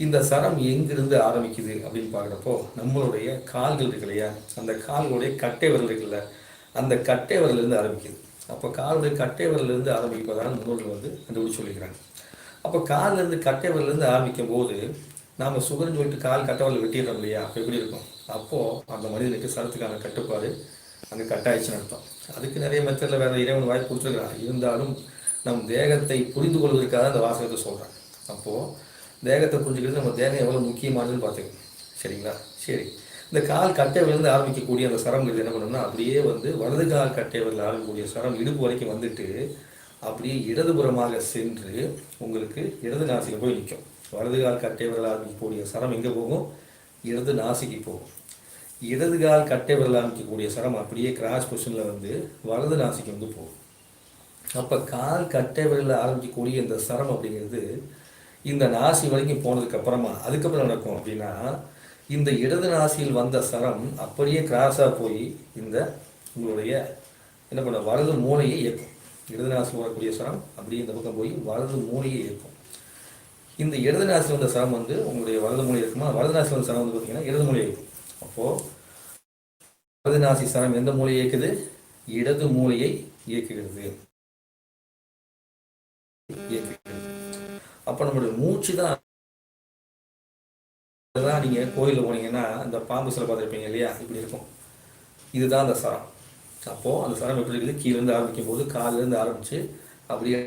இந்த சரம் எங்கிருந்து ஆரம்பிக்குது அப்படின்னு பார்க்குறப்போ நம்மளுடைய கால்கள் இருக்கு இல்லையா, அந்த கால்களுடைய கட்டை விரல் இருக்குல்ல, அந்த கட்டை விரலிருந்து ஆரம்பிக்குது. அப்போ காலுடைய கட்டை விரலிருந்து ஆரம்பிப்பதால் முன்னோர்கள் கண்டுபிடிச்சு சொல்லிக்கிறாங்க. அப்போ காலிலேருந்து கட்டை விரலிருந்து ஆரம்பிக்கும் போது நாம் சுகர்னு சொல்லிட்டு கால் கட்டை விரல் வெட்டிடுறோம் இல்லையா, அப்போ எப்படி இருக்கும்? அப்போது அந்த மனிதனுக்கு சரத்துக்கான கட்டுப்பாடு அங்கே கட்டாயிடுச்சுன்னு அர்த்தம். அதுக்கு நிறைய மெத்தடில் வேறு இறைவன் வாய்ப்பு கொடுத்துருக்குறான். இருந்தாலும் நம் தேகத்தை புரிந்து கொள்வதற்காக அந்த வாசகத்தை சொல்கிறான். அப்போது தேகத்தை புரிஞ்சுக்கிறது நம்ம தேகம் எவ்வளோ முக்கியமானதுன்னு பார்த்துக்கணும். சரிங்களா? சரி, இந்த கால் கட்டைவிலேருந்து ஆரம்பிக்கக்கூடிய அந்த சரம்ங்கிறது என்ன பண்ணணும்னா, அப்படியே வலது கால் கட்டைவிலிருந்து ஆரம்பிக்கக்கூடிய சரம் இடுப்பு வரைக்கும் வந்துட்டு அப்படியே இடதுபுறமாக சென்று உங்களுக்கு இடது நாசியில் போய் நிற்கும். வலது கால் கட்டைவிரல் ஆரம்பிக்கக்கூடிய சரம் எங்கே போகும்? இடது நாசிக்கு போகும். இடது கால் கட்டைவிரல் ஆரம்பிக்கக்கூடிய சரம் அப்படியே கிராஸ் பொசிஷனில் வலது நாசிக்கு போகும். அப்போ கால் கட்டைவிரலில் ஆரம்பிக்கக்கூடிய இந்த சரம் அப்படிங்கிறது இந்த நாசி வரைக்கும் போனதுக்கப்புறமா அதுக்கப்புறம் நடக்கும் அப்படின்னா, இந்த இடது நாசியில் வந்த சரம் அப்படியே கிராஸாக போய் இந்த உங்களுடைய என்ன பண்ண வலது மூளையை இயக்கும். இடது நாசியில் வரக்கூடிய சரம் அப்படியே இந்த பக்கம் போய் வலது மூளையை இயக்கும். இந்த இடது நாசியில் வந்த சரம் உங்களுடைய வலது மூளை இருக்குமா, வலது நாசியில் வந்த சரம் பார்த்தீங்கன்னா இடது மூளை இருக்கும். அப்போது வலது நாசி சரம் எந்த மூளையை இயக்குது? இடது மூளையை இயக்குகிறது. அப்போ நம்மளுடைய மூச்சு தான். அதுதான் நீங்கள் கோயிலில் போனீங்கன்னா அந்த பாம்பு சிலை பார்த்துருப்பீங்க இல்லையா, இப்படி இருக்கும். இதுதான் அந்த சரம். அப்போது அந்த சரம் எப்படி இருக்குது? கீழேருந்து ஆரம்பிக்கும் போது காலிலேருந்து ஆரம்பித்து அப்படியே